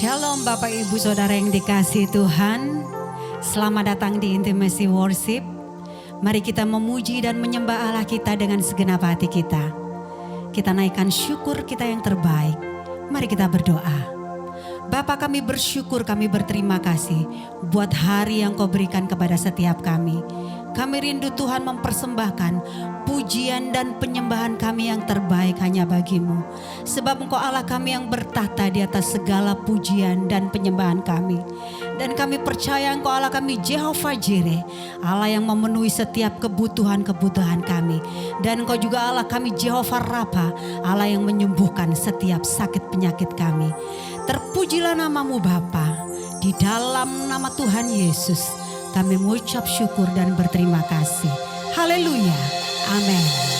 Shalom Bapak Ibu Saudara yang dikasihi Tuhan. Selamat datang di Intimacy Worship. Mari kita memuji dan menyembah Allah kita dengan segenap hati kita. Kita naikkan syukur kita yang terbaik. Mari kita berdoa. Bapa, kami bersyukur, kami berterima kasih buat hari yang Kau berikan kepada setiap kami. Kami rindu Tuhan mempersembahkan pujian dan penyembahan kami yang terbaik hanya bagi-Mu. Sebab Engkau Allah kami yang bertahta di atas segala pujian dan penyembahan kami. Dan kami percaya Engkau Allah kami Jehovah Jireh, Allah yang memenuhi setiap kebutuhan-kebutuhan kami. Dan Engkau juga Allah kami Jehovah Rafa, Allah yang menyembuhkan setiap sakit penyakit kami. Terpujilah nama-Mu Bapa, di dalam nama Tuhan Yesus kami mengucap syukur dan berterima kasih. Haleluya. Amin.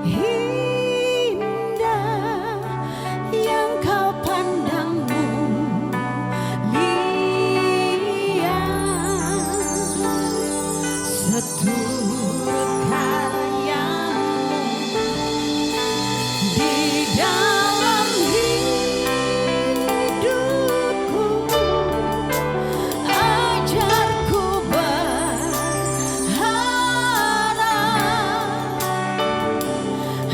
indah yang kau pandangmu lihat, seturut karyamu di dalam hidupku. Ajarku berharap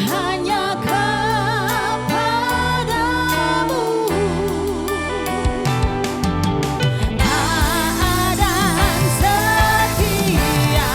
hanya kepadamu. Taat dan setia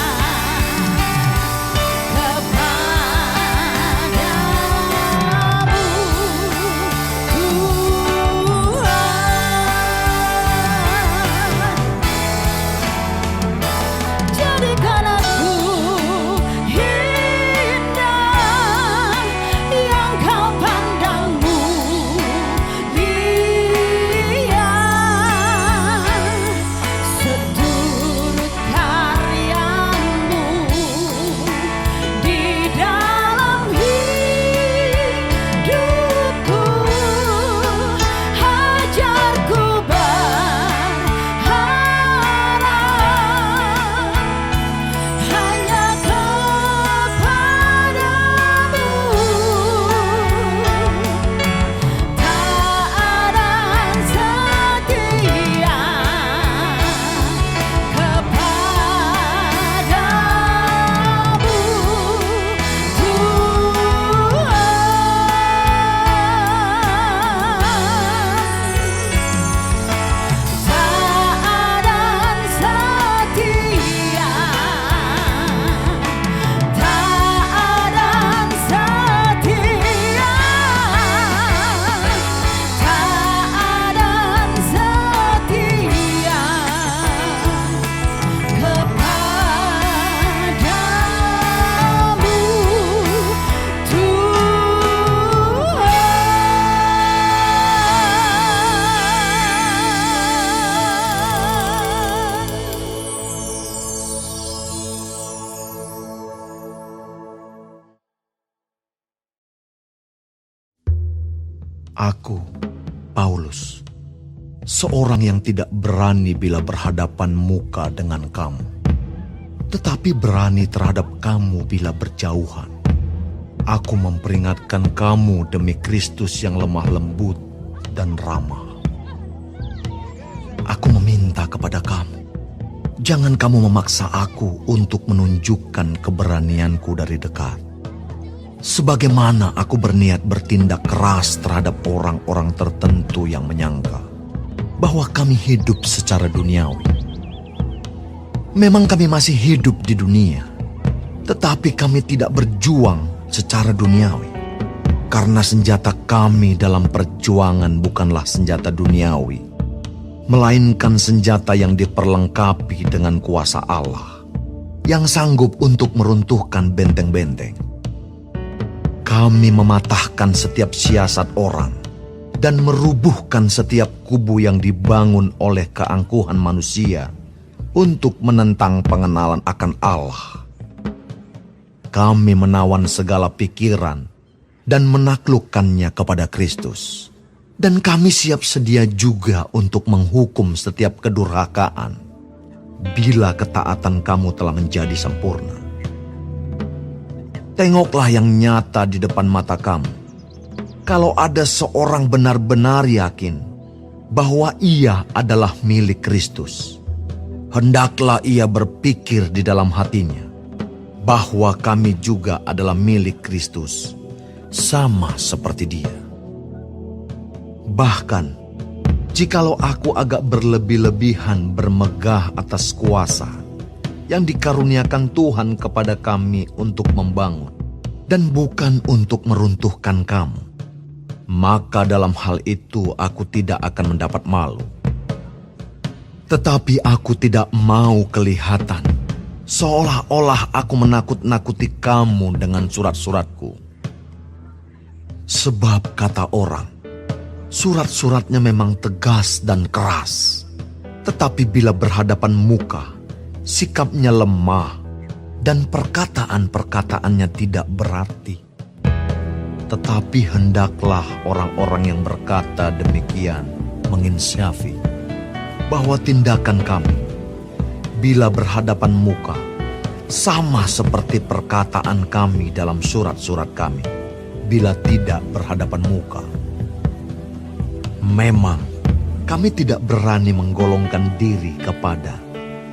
Aku, Paulus, seorang yang tidak berani bila berhadapan muka dengan kamu, tetapi berani terhadap kamu bila berjauhan. Aku memperingatkan kamu demi Kristus yang lemah lembut dan ramah. Aku meminta kepada kamu, jangan kamu memaksa aku untuk menunjukkan keberanianku dari dekat. Sebagaimana aku berniat bertindak keras terhadap orang-orang tertentu yang menyangka bahwa kami hidup secara duniawi. Memang kami masih hidup di dunia, tetapi kami tidak berjuang secara duniawi. Karena senjata kami dalam perjuangan bukanlah senjata duniawi, melainkan senjata yang diperlengkapi dengan kuasa Allah, yang sanggup untuk meruntuhkan benteng-benteng. Kami mematahkan setiap siasat orang dan merubuhkan setiap kubu yang dibangun oleh keangkuhan manusia untuk menentang pengenalan akan Allah. Kami menawan segala pikiran dan menaklukkannya kepada Kristus. Dan kami siap sedia juga untuk menghukum setiap kedurhakaan bila ketaatan kamu telah menjadi sempurna. Tengoklah yang nyata di depan mata kamu. Kalau ada seorang benar-benar yakin bahwa ia adalah milik Kristus, hendaklah ia berpikir di dalam hatinya bahwa kami juga adalah milik Kristus, sama seperti Dia. Bahkan, jikalau aku agak berlebih-lebihan bermegah atas kuasa yang dikaruniakan Tuhan kepada kami untuk membangun dan bukan untuk meruntuhkan kamu, maka dalam hal itu aku tidak akan mendapat malu. Tetapi aku tidak mau kelihatan seolah-olah aku menakut-nakuti kamu dengan surat-suratku. Sebab kata orang, surat-suratnya memang tegas dan keras, tetapi bila berhadapan muka, sikapnya lemah dan perkataan-perkataannya tidak berarti. Tetapi hendaklah orang-orang yang berkata demikian menginsafi bahwa tindakan kami bila berhadapan muka sama seperti perkataan kami dalam surat-surat kami bila tidak berhadapan muka. Memang kami tidak berani menggolongkan diri kepada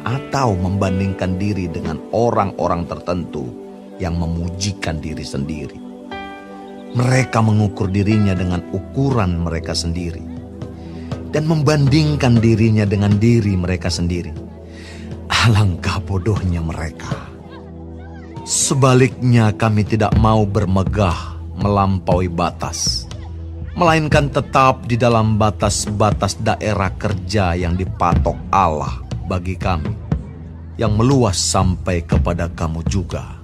atau membandingkan diri dengan orang-orang tertentu yang memujikan diri sendiri. Mereka mengukur dirinya dengan ukuran mereka sendiri dan membandingkan dirinya dengan diri mereka sendiri. Alangkah bodohnya mereka. Sebaliknya kami tidak mau bermegah melampaui batas, melainkan tetap di dalam batas-batas daerah kerja yang dipatok Allah bagi kami, yang meluas sampai kepada kamu juga.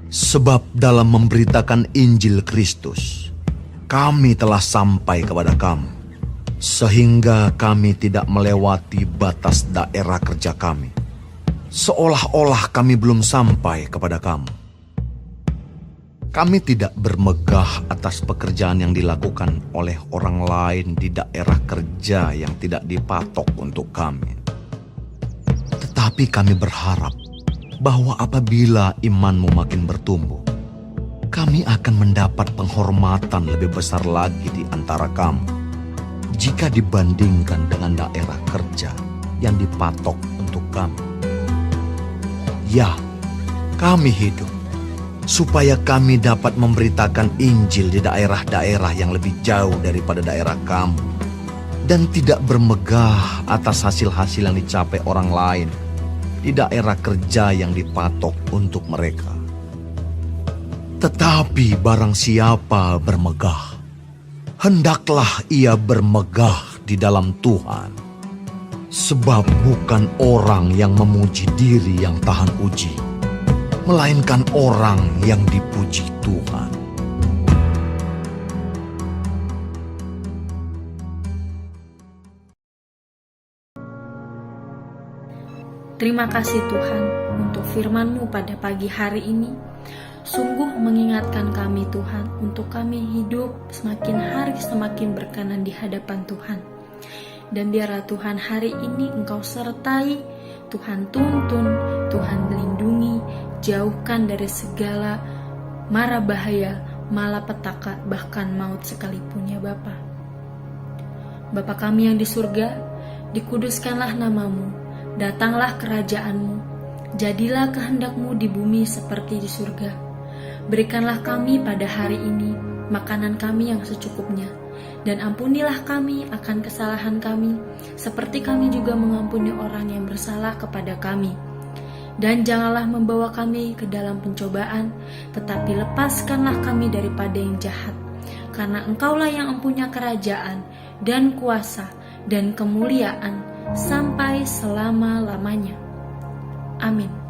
Sebab dalam memberitakan Injil Kristus, kami telah sampai kepada kamu, sehingga kami tidak melewati batas daerah kerja kami, seolah-olah kami belum sampai kepada kamu. Kami tidak bermegah atas pekerjaan yang dilakukan oleh orang lain di daerah kerja yang tidak dipatok untuk kami. Tetapi kami berharap bahwa apabila imanmu makin bertumbuh, kami akan mendapat penghormatan lebih besar lagi di antara kamu jika dibandingkan dengan daerah kerja yang dipatok untuk kami. Ya, kami hidup supaya kami dapat memberitakan Injil di daerah-daerah yang lebih jauh daripada daerah kamu, dan tidak bermegah atas hasil-hasil yang dicapai orang lain di daerah kerja yang dipatok untuk mereka. Tetapi barang siapa bermegah, hendaklah ia bermegah di dalam Tuhan. Sebab bukan orang yang memuji diri yang tahan uji, melainkan orang yang dipuji Tuhan. Terima kasih Tuhan untuk firman-Mu pada pagi hari ini. Sungguh mengingatkan kami Tuhan untuk kami hidup semakin hari semakin berkenan di hadapan Tuhan. Dan biarlah Tuhan hari ini Engkau sertai, Tuhan tuntun, Tuhan lindungi, jauhkan dari segala mara bahaya, malapetaka, bahkan maut sekalipun ya Bapa. Bapa kami yang di surga, dikuduskanlah nama-Mu. Datanglah kerajaan-Mu, jadilah kehendak-Mu di bumi seperti di surga. Berikanlah kami pada hari ini makanan kami yang secukupnya, dan ampunilah kami akan kesalahan kami, seperti kami juga mengampuni orang yang bersalah kepada kami. Dan janganlah membawa kami ke dalam pencobaan, tetapi lepaskanlah kami daripada yang jahat. Karena Engkaulah yang mempunyai kerajaan, dan kuasa, dan kemuliaan, sampai selama-lamanya. Amin.